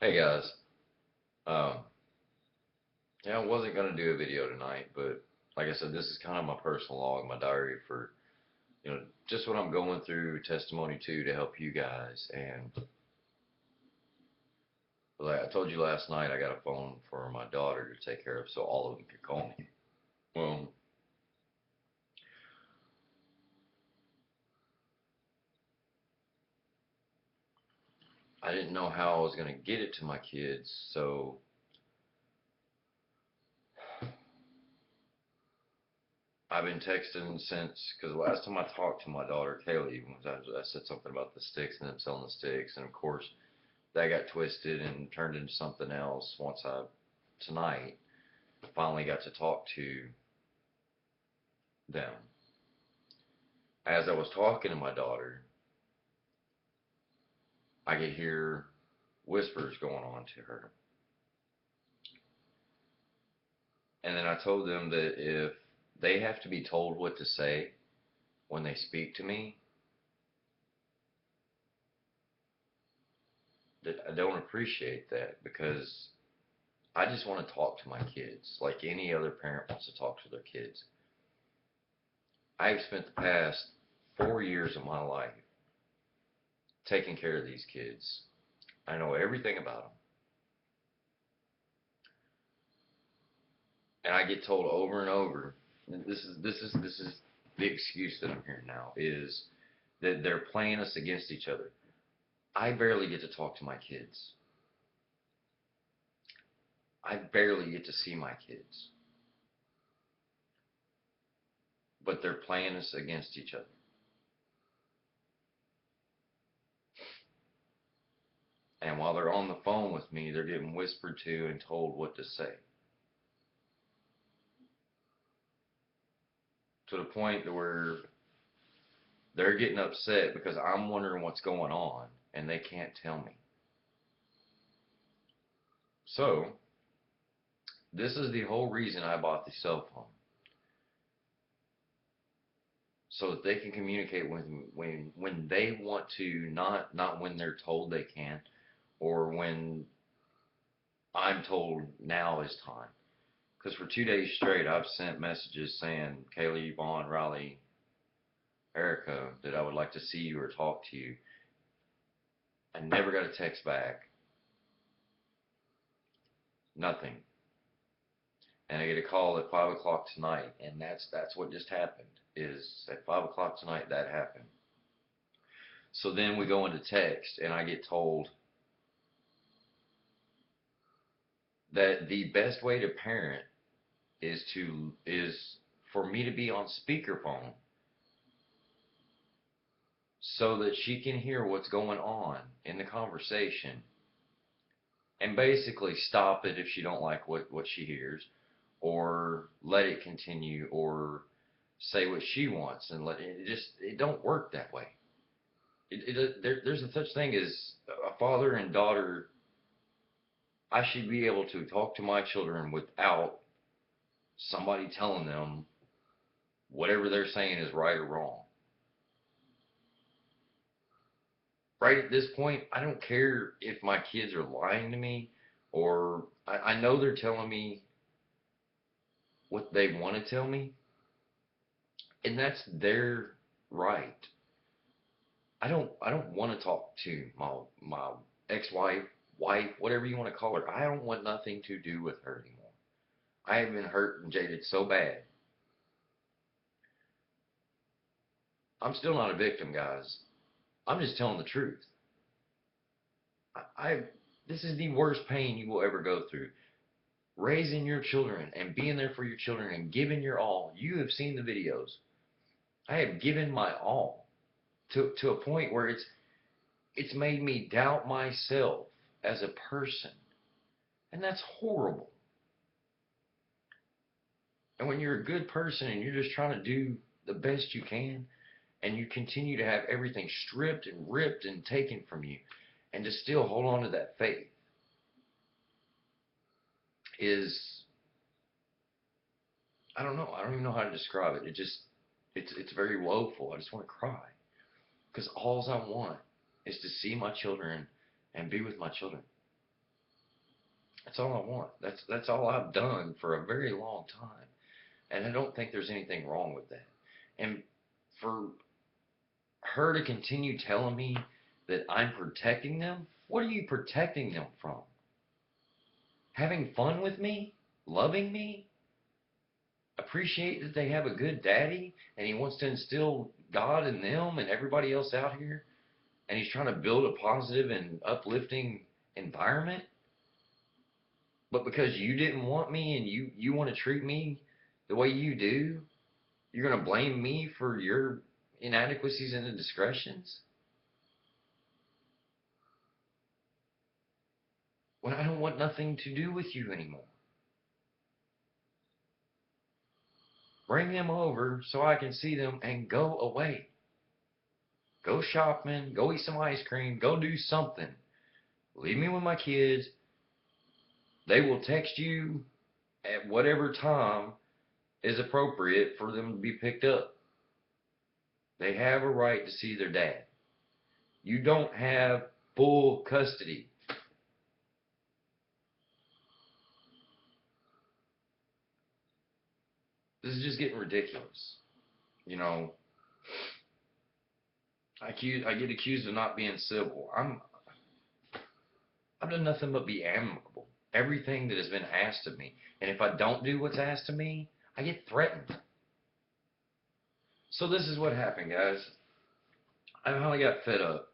Hey guys, um, yeah, I wasn't gonna do a video tonight, but like I said, this is kind of my personal log, my diary for just what I'm going through, testimony too, to help you guys. And like I told you last night, I got a phone for my daughter to take care of, so all of them could call me. Well, I didn't know how I was gonna get it to my kids, so I've been texting since because the last time I talked to my daughter Kaylee, I said something about the sticks and them selling the sticks, and of course that got twisted and turned into something else once I tonight finally got to talk to them. As I was talking to my daughter, I could hear whispers going on to her. And then I told them that if they have to be told what to say when they speak to me, that I don't appreciate that because I just want to talk to my kids like any other parent wants to talk to their kids. I've spent the past 4 years of my life taking care of these kids. I know everything about them. And I get told over and over, this is the excuse that I'm hearing now is that they're playing us against each other. I barely get to talk to my kids. I barely get to see my kids, but they're playing us against each other. And while they're on the phone with me, they're getting whispered to and told what to say. To the point where they're getting upset because I'm wondering what's going on and they can't tell me. So, this is the whole reason I bought the cell phone. So that they can communicate with me when they want to, not when they're told they can, or when I'm told now is time. Because for 2 days straight, I've sent messages saying, Kaylee, Vaughn, Riley, Erica, that I would like to see you or talk to you. I never got a text back. Nothing. And I get a call at 5 o'clock tonight, and that's what just happened. Is at 5 o'clock tonight that happened. So then we go into text, and I get told that the best way to parent is for me to be on speakerphone so that she can hear what's going on in the conversation and basically stop it if she don't like what she hears, or let it continue, or say what she wants and let it. It don't work that way. There's a such thing as a father and daughter. I should be able to talk to my children without somebody telling them whatever they're saying is right or wrong. Right at this point, I don't care if my kids are lying to me, or I know they're telling me what they want to tell me, and that's their right. I don't want to talk to my ex-wife, wife, whatever you want to call her. I don't want nothing to do with her anymore. I have been hurt and jaded so bad. I'm still not a victim, guys. I'm just telling the truth. I this is the worst pain you will ever go through. Raising your children and being there for your children and giving your all. You have seen the videos. I have given my all to a point where it's made me doubt myself as a person. And that's horrible. And when you're a good person and you're just trying to do the best you can, and you continue to have everything stripped and ripped and taken from you, and to still hold on to that faith is, I don't know. I don't even know how to describe it. It's very woeful. I just want to cry because all I want is to see my children and be with my children. That's all I want. That's all I've done for a very long time. And I don't think there's anything wrong with that. And for her to continue telling me that I'm protecting them, what are you protecting them from? Having fun with me? Loving me? Appreciate that they have a good daddy and he wants to instill God in them and everybody else out here? And he's trying to build a positive and uplifting environment? But because you didn't want me and you want to treat me the way you do, you're going to blame me for your inadequacies and indiscretions? When I don't want nothing to do with you anymore. Bring them over so I can see them and go away. Go shopping, go eat some ice cream, go do something. Leave me with my kids. They will text you at whatever time is appropriate for them to be picked up. They have a right to see their dad. You don't have full custody. This is just getting ridiculous. You know, I get accused of not being civil. I've done nothing but be amicable. Everything that has been asked of me. And if I don't do what's asked of me, I get threatened. So this is what happened, guys. I finally got fed up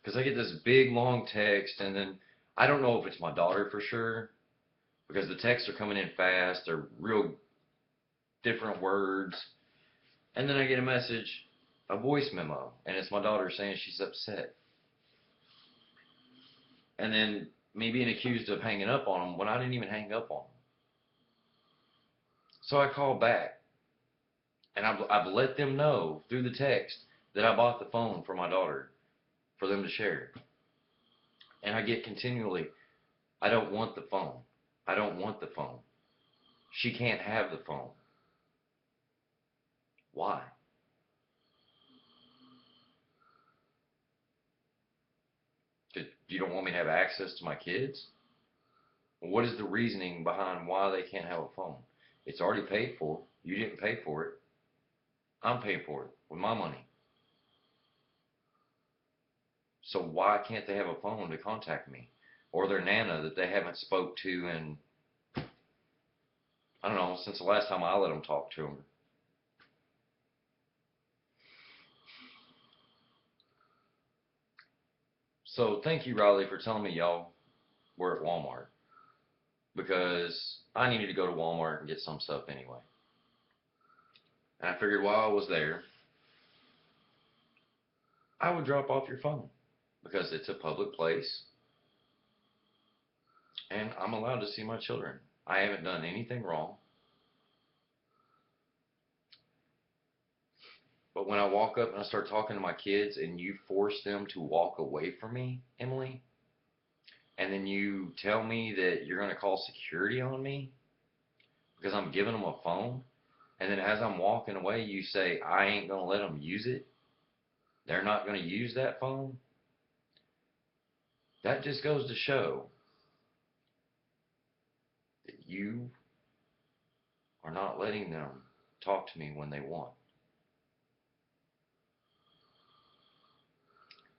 because I get this big long text, and then I don't know if it's my daughter for sure because the texts are coming in fast. They're real different words. And then I get a message, a voice memo, and it's my daughter saying she's upset. And then me being accused of hanging up on them when I didn't even hang up on them. So I call back, and I've let them know through the text that I bought the phone for my daughter for them to share. And I get continually, I don't want the phone. I don't want the phone. She can't have the phone. Why? You don't want me to have access to my kids? What is the reasoning behind why they can't have a phone? It's already paid for. You didn't pay for it. I'm paying for it with my money. So why can't they have a phone to contact me? Or their nana that they haven't spoke to in, I don't know, since the last time I let them talk to them. So thank you, Riley, for telling me y'all were at Walmart. Because I needed to go to Walmart and get some stuff anyway. And I figured while I was there, I would drop off your phone. Because it's a public place. And I'm allowed to see my children. I haven't done anything wrong. But when I walk up and I start talking to my kids and you force them to walk away from me, Emily, and then you tell me that you're going to call security on me because I'm giving them a phone, and then as I'm walking away, you say, I ain't going to let them use it. They're not going to use that phone. That just goes to show that you are not letting them talk to me when they want.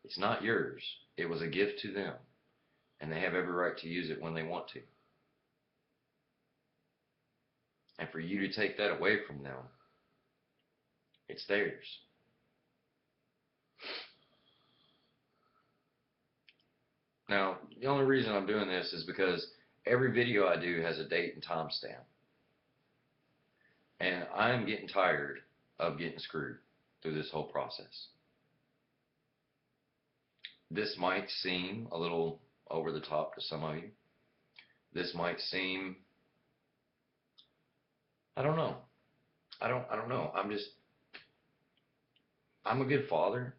It's not yours. It was a gift to them, and they have every right to use it when they want to. And for you to take that away from them, it's theirs. Now, the only reason I'm doing this is because every video I do has a date and time stamp. And I'm getting tired of getting screwed through this whole process. This might seem a little over the top to some of you. This might seem, I don't know. I don't know. I'm a good father,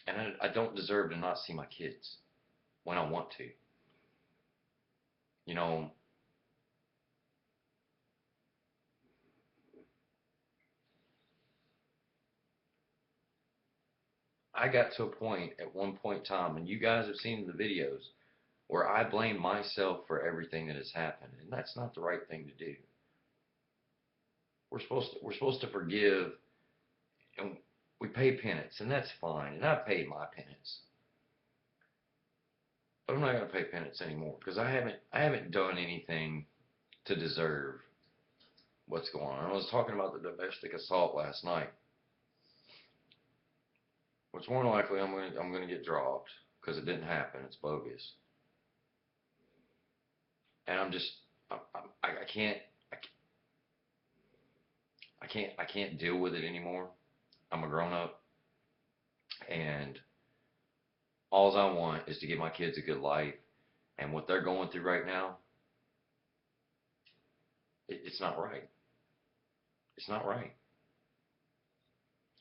and I don't deserve to not see my kids when I want to. You know, I got to a point at one point in time, and you guys have seen the videos, where I blame myself for everything that has happened, and that's not the right thing to do. We're supposed to forgive, and we pay penance, and that's fine. And I paid my penance, but I'm not going to pay penance anymore because I haven't done anything to deserve what's going on. I was talking about the domestic assault last night, which more than likely I'm going to get dropped because it didn't happen. It's bogus, and I can't I can't deal with it anymore. I'm a grown up, and all I want is to give my kids a good life. And what they're going through right now, it's not right. It's not right.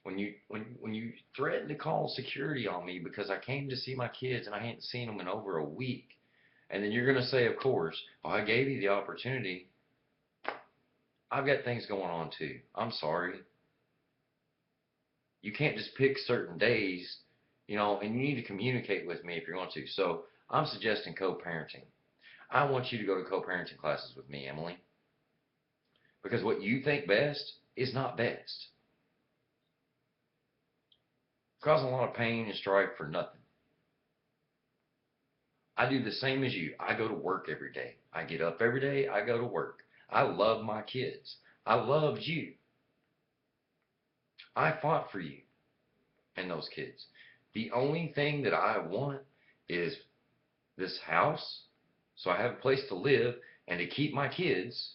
When you threaten to call security on me because I came to see my kids and I hadn't seen them in over a week, and then you're gonna say, of course, oh, I gave you the opportunity. I've got things going on too. I'm sorry. You can't just pick certain days, and you need to communicate with me if you're going to. So I'm suggesting co-parenting. I want you to go to co-parenting classes with me, Emily, because what you think best is not best. Causing a lot of pain and strife for nothing. I do the same as you. I go to work every day. I get up every day. I go to work. I love my kids. I loved you. I fought for you and those kids. The only thing that I want is this house so I have a place to live and to keep my kids,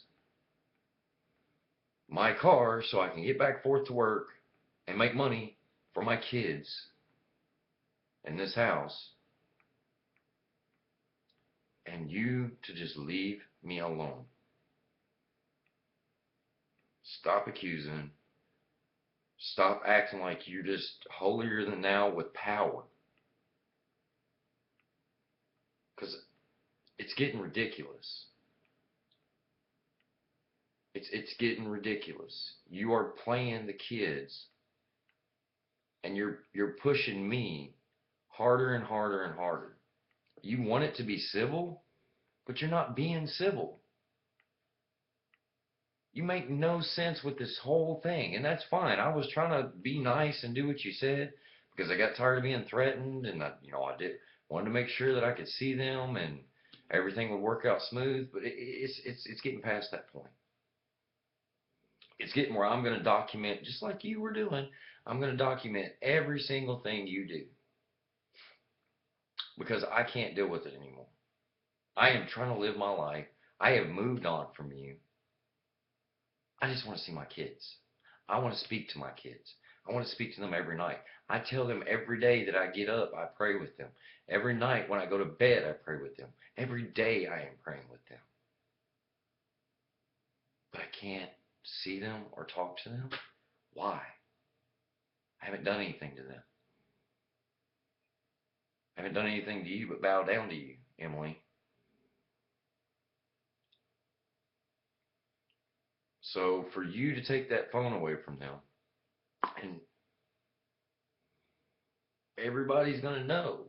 my car so I can get back forth to work and make money for my kids, and this house, and you to just leave me alone. Stop accusing. Stop acting like you're just holier than thou with power. Because it's getting ridiculous. It's getting ridiculous. You are playing the kids, and you're pushing me harder and harder and harder. You want it to be civil, but you're not being civil. You make no sense with this whole thing, and that's fine. I was trying to be nice and do what you said because I got tired of being threatened, and I did wanted to make sure that I could see them and everything would work out smooth. But it's getting past that point. It's getting where I'm going to document, just like you were doing. I'm going to document every single thing you do because I can't deal with it anymore. I am trying to live my life. I have moved on from you. I just want to see my kids. I want to speak to my kids. I want to speak to them every night. I tell them every day that I get up, I pray with them. Every night when I go to bed, I pray with them. Every day I am praying with them. But I can't see them or talk to them. Why? I haven't done anything to them. I haven't done anything to you but bow down to you, Emily. So for you to take that phone away from them, and everybody's going to know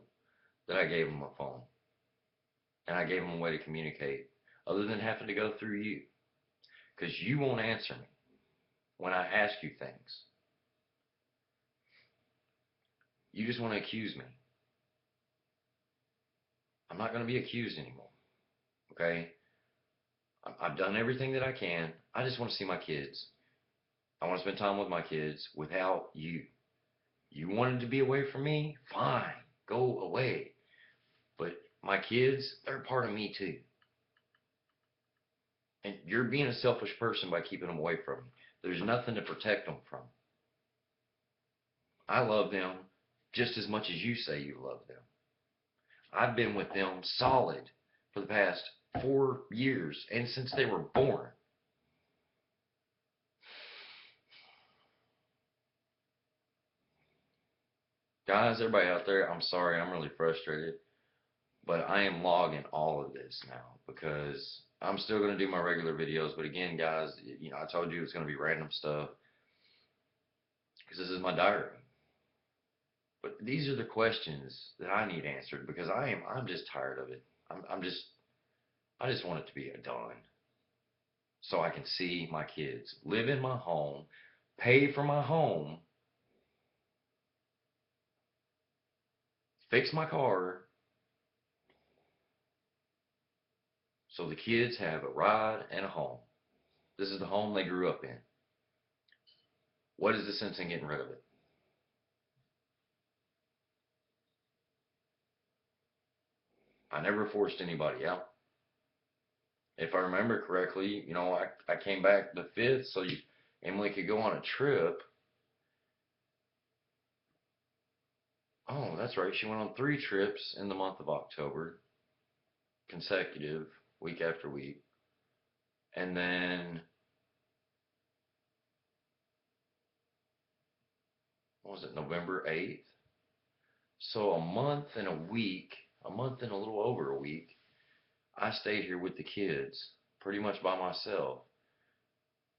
that I gave them a phone and I gave them a way to communicate other than having to go through you because you won't answer me when I ask you things. You just want to accuse me. I'm not going to be accused anymore. Okay? I've done everything that I can. I just want to see my kids. I want to spend time with my kids without you. You wanted to be away from me? Fine. Go away. But my kids, they're part of me too. And you're being a selfish person by keeping them away from me. There's nothing to protect them from. I love them just as much as you say you love them. I've been with them solid for the past 4 years and since they were born. Guys, everybody out there, I'm sorry, I'm really frustrated, but I am logging all of this now because I'm still going to do my regular videos. But again, guys, I told you it's going to be random stuff because this is my diary. But these are the questions that I need answered because I'm just tired of it. I'm just, I just want it to be done so I can see my kids, live in my home, pay for my home, fix my car, so the kids have a ride and a home. This is the home they grew up in. What is the sense in getting rid of it? I never forced anybody out. If I remember correctly, I came back the 5th so Emily could go on a trip. Oh, that's right. She went on 3 trips in the month of October, consecutive, week after week. And then, what was it, November 8th? So a month and a week, a month and a little over a week, I stayed here with the kids pretty much by myself,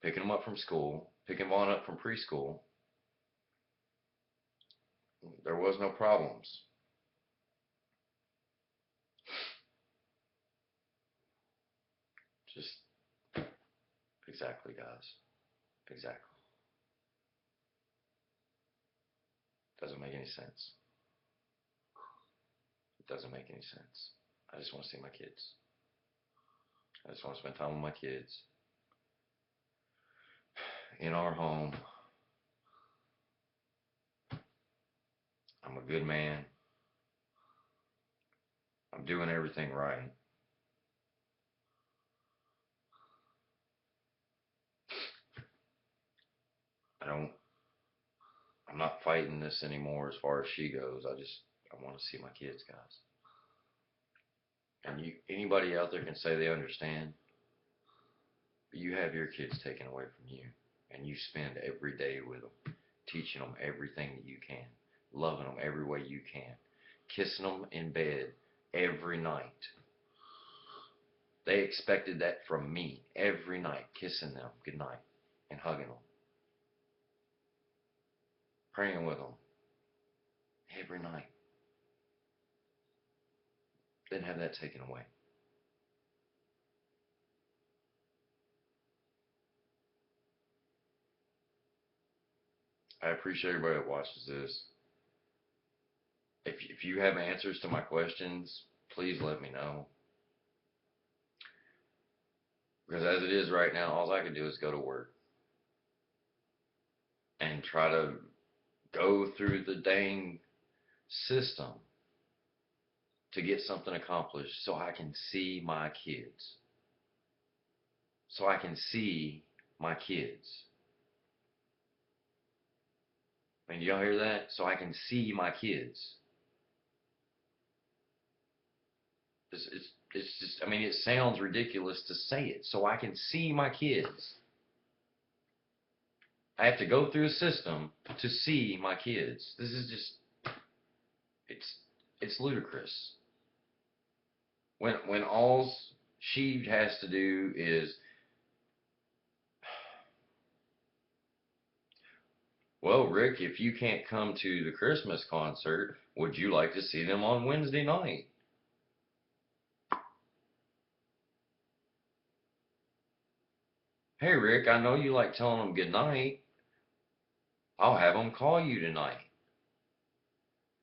picking them up from school, picking Vaughn up from preschool. There was no problems. Just exactly, guys. Exactly. Doesn't make any sense. It doesn't make any sense. I just want to see my kids. I just want to spend time with my kids in our home. I'm a good man. I'm doing everything right. I don't, I'm not fighting this anymore as far as she goes. I want to see my kids, guys. And anybody out there can say they understand, but you have your kids taken away from you, and you spend every day with them, teaching them everything that you can, loving them every way you can, kissing them in bed every night. They expected that from me every night, kissing them goodnight and hugging them, praying with them every night. Didn't have that taken away. I appreciate everybody that watches this. If you have answers to my questions, please let me know. Because as it is right now, all I can do is go to work and try to go through the dang system to get something accomplished so I can see my kids. So I can see my kids. I mean, y'all hear that? So I can see my kids. It's just, I mean, it sounds ridiculous to say it. So I can see my kids. I have to go through a system to see my kids. This is just, it's, it's ludicrous. When all she has to do is, well, Rick, if you can't come to the Christmas concert, would you like to see them on Wednesday night? Hey, Rick, I know you like telling them good night. I'll have them call you tonight.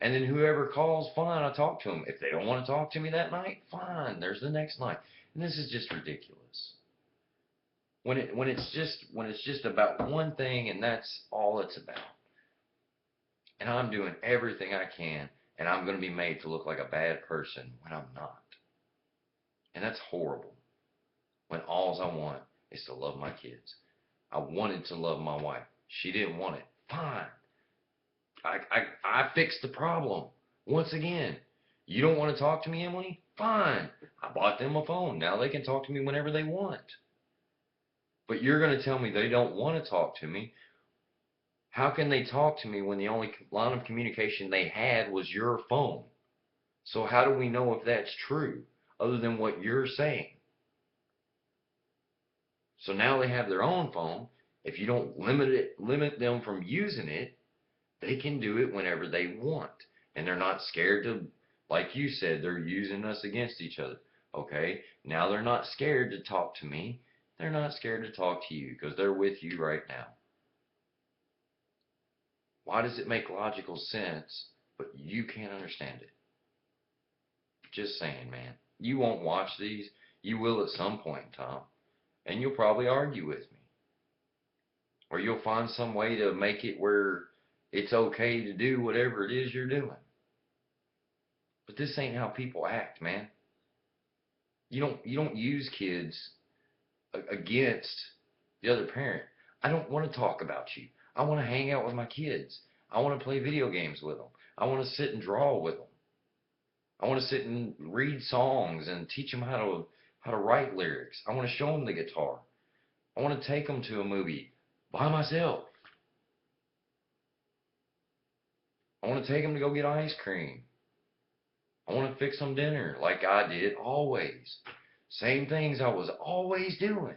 And then whoever calls, fine, I'll talk to them. If they don't want to talk to me that night, fine, there's the next night. And this is just ridiculous. When it's just about one thing and that's all it's about. And I'm doing everything I can, and I'm going to be made to look like a bad person when I'm not. And that's horrible. When all I want is to love my kids. I wanted to love my wife. She didn't want it. Fine. I fixed the problem. Once again, you don't want to talk to me, Emily? Fine. I bought them a phone. Now they can talk to me whenever they want. But you're going to tell me they don't want to talk to me. How can they talk to me when the only line of communication they had was your phone? So how do we know if that's true other than what you're saying? So now they have their own phone. If you don't limit them from using it, they can do it whenever they want. And they're not scared to Like you said, they're using us against each other. Okay, now they're not scared to talk to me. They're not scared to talk to you because they're with you right now. Why does it make logical sense, but you can't understand it? Just saying, man. You won't watch these. You will at some point in time. And you'll probably argue with me. Or you'll find some way to make it where it's okay to do whatever it is you're doing. But this ain't how people act, man. You don't use kids against the other parent. I don't want to talk about you. I want to hang out with my kids. I want to play video games with them. I want to sit and draw with them. I want to sit and read songs and teach them how to write lyrics. I want to show them the guitar. I want to take them to a movie by myself. I want to take them to go get ice cream. I want to fix them dinner like I did always. Same things I was always doing.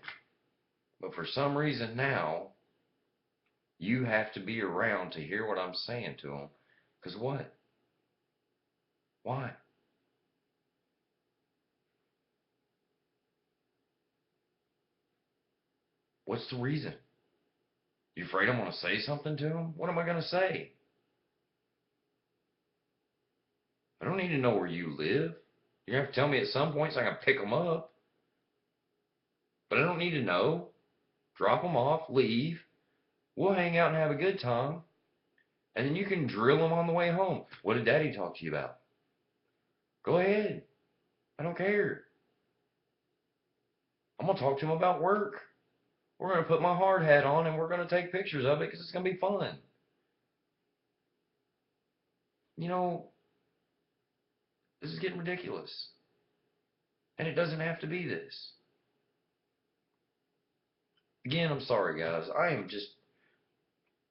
But for some reason now, you have to be around to hear what I'm saying to them. Because what? Why? What's the reason? You afraid I'm going to say something to them? What am I going to say? I don't need to know where you live. You have to tell me at some point so I can pick them up. But I don't need to know. Drop them off, leave. We'll hang out and have a good time. And then you can drill them on the way home. What did Daddy talk to you about? Go ahead. I don't care. I'm going to talk to him about work. We're going to put my hard hat on and we're going to take pictures of it because it's going to be fun. You know, this is getting ridiculous. And it doesn't have to be this. Again, I'm sorry, guys. I am just,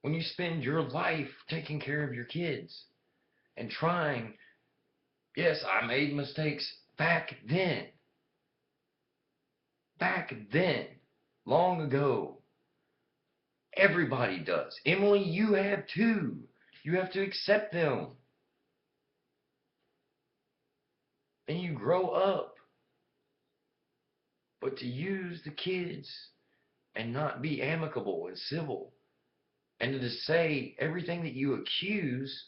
when you spend your life taking care of your kids and trying, yes, I made mistakes back then. Back then. Long ago. Everybody does. Emily, you have too. You have to accept them. And you grow up. But to use the kids and not be amicable and civil and to say everything that you accuse,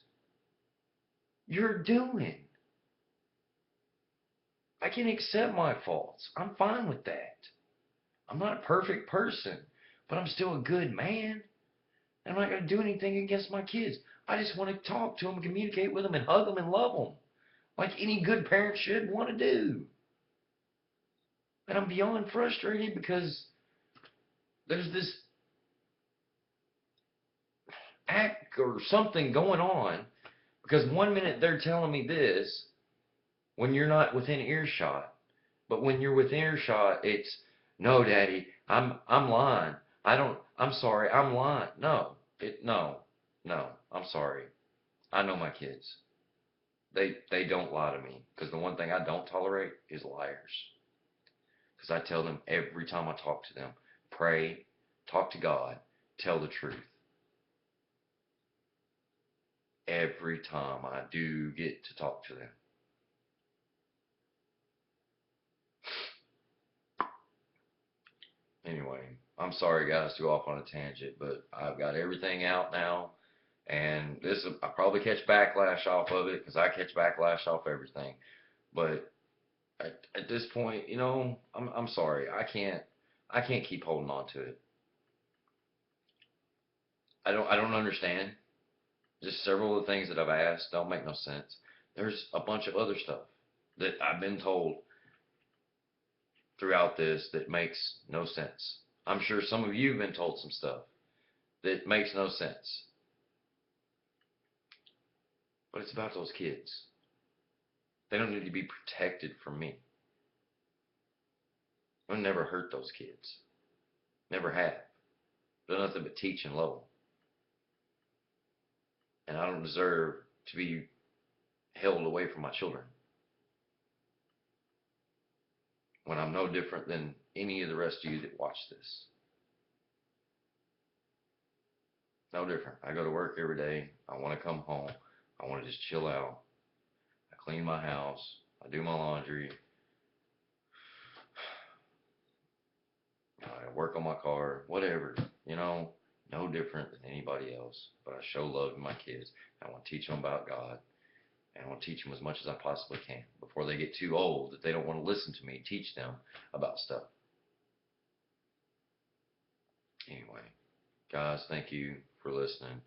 you're doing. I can accept my faults. I'm fine with that. I'm not a perfect person, but I'm still a good man. And I'm not going to do anything against my kids. I just want to talk to them and communicate with them and hug them and love them like any good parent should want to do. And I'm beyond frustrated because there's this act or something going on. Because one minute they're telling me this when you're not within earshot. But when you're within earshot, it's, no, Daddy, I'm lying. I'm sorry, I'm lying. No, I'm sorry. I know my kids. They don't lie to me. Because the one thing I don't tolerate is liars. Because I tell them every time I talk to them, pray, talk to God, tell the truth. Every time I do get to talk to them. Anyway, I'm sorry guys to go off on a tangent, but I've got everything out now. And this, I probably catch backlash off of it because I catch backlash off everything. But at this point, I'm sorry. I can't keep holding on to it. I don't understand. Just several of the things that I've asked don't make no sense. There's a bunch of other stuff that I've been told throughout this that makes no sense. I'm sure some of you have been told some stuff that makes no sense. But it's about those kids. They don't need to be protected from me. I've never hurt those kids. Never have. Done nothing but teach and love them. And I don't deserve to be held away from my children when I'm no different than any of the rest of you that watch this. No different. I go to work every day. I want to come home. I want to just chill out. I clean my house, I do my laundry, I work on my car, whatever, you know, no different than anybody else. But I show love to my kids. I want to teach them about God, and I want to teach them as much as I possibly can before they get too old that they don't want to listen to me. Teach them about stuff. Anyway, guys, thank you for listening.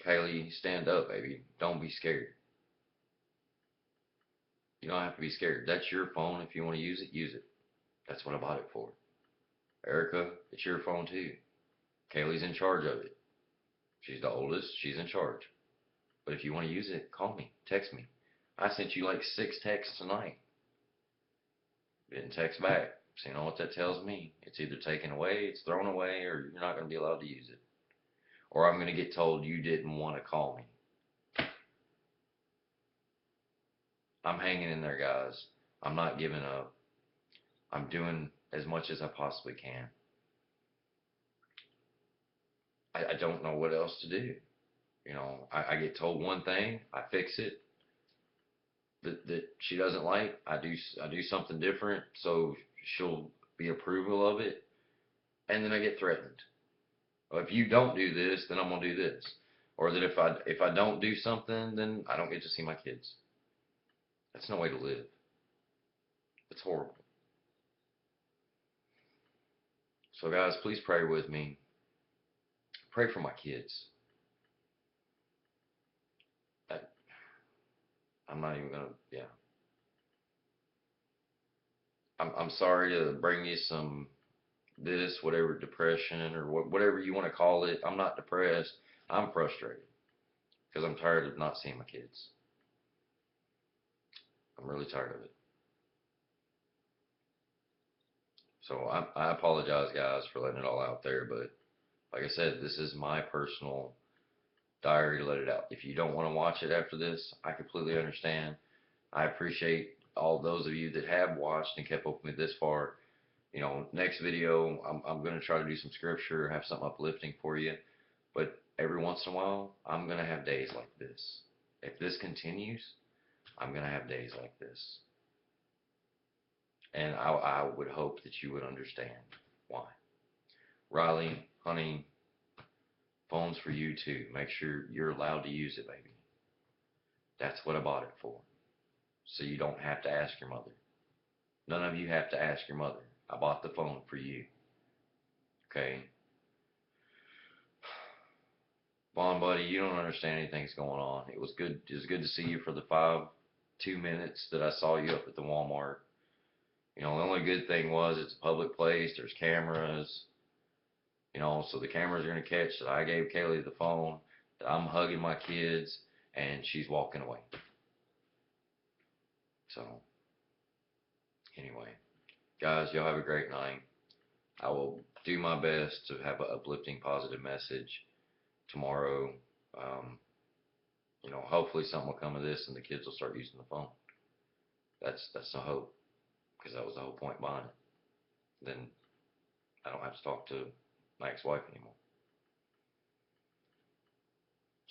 Kaylee, stand up, baby. Don't be scared. You don't have to be scared. That's your phone. If you want to use it, use it. That's what I bought it for. Erica, it's your phone too. Kaylee's in charge of it. She's the oldest. She's in charge. But if you want to use it, call me. Text me. I sent you like 6 texts tonight. Didn't text back. So you know what that tells me? It's either taken away, it's thrown away, or you're not going to be allowed to use it. Or I'm going to get told you didn't want to call me. I'm hanging in there, guys. I'm not giving up. I'm doing as much as I possibly can. I don't know what else to do. You know, I get told one thing, I fix it. That she doesn't like, I do something different so she'll be approval of it, and then I get threatened. Well, if you don't do this, then I'm gonna do this, or that if I don't do something, then I don't get to see my kids. That's no way to live. It's horrible. So guys, please pray with me. Pray for my kids. I, I'm not even gonna. Yeah. I'm sorry to bring you some this, whatever, depression or whatever you want to call it. I'm not depressed. I'm frustrated because I'm tired of not seeing my kids. I'm really tired of it. So I apologize, guys, for letting it all out there. But like I said, this is my personal diary to let it out. If you don't want to watch it after this, I completely understand. I appreciate all those of you that have watched and kept up with me this far. You know, next video, I'm going to try to do some scripture, have something uplifting for you. But every once in a while, I'm going to have days like this. If this continues, I'm going to have days like this. And I would hope that you would understand why. Riley, honey, phone's for you too. Make sure you're allowed to use it, baby. That's what I bought it for. So you don't have to ask your mother. None of you have to ask your mother. I bought the phone for you. Okay? Vaughn, buddy, you don't understand anything's going on. It was good. It was good to see you for the 2 minutes that I saw you up at the Walmart. You know, the only good thing was it's a public place. There's cameras. You know, so the cameras are gonna catch that I gave Kaylee the phone, that I'm hugging my kids, and she's walking away. So, anyway, guys, y'all have a great night. I will do my best to have an uplifting, positive message tomorrow. Um, you know, hopefully something will come of this and the kids will start using the phone. That's the hope, because that was the whole point behind it. Then I don't have to talk to my ex-wife anymore.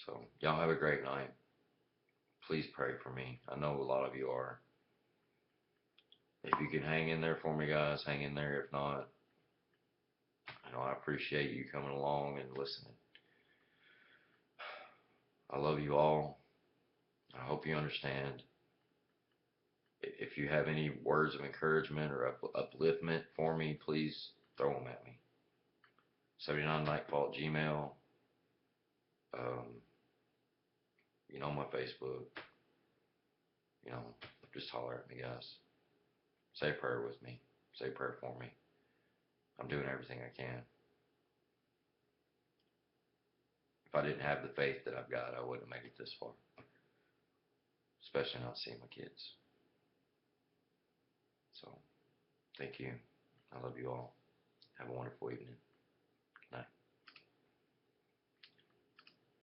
So y'all have a great night. Please pray for me. I know a lot of you are. If you can hang in there for me, guys, hang in there. If not, I know I appreciate you coming along and listening. I love you all. I hope you understand. If you have any words of encouragement or upliftment for me, please throw them at me. 79nightfall at Gmail. Um, you know, my Facebook. You know, just holler at me, guys. Say a prayer with me. Say a prayer for me. I'm doing everything I can. If I didn't have the faith that I've got, I wouldn't make it this far. Especially not seeing my kids. So, thank you. I love you all. Have a wonderful evening.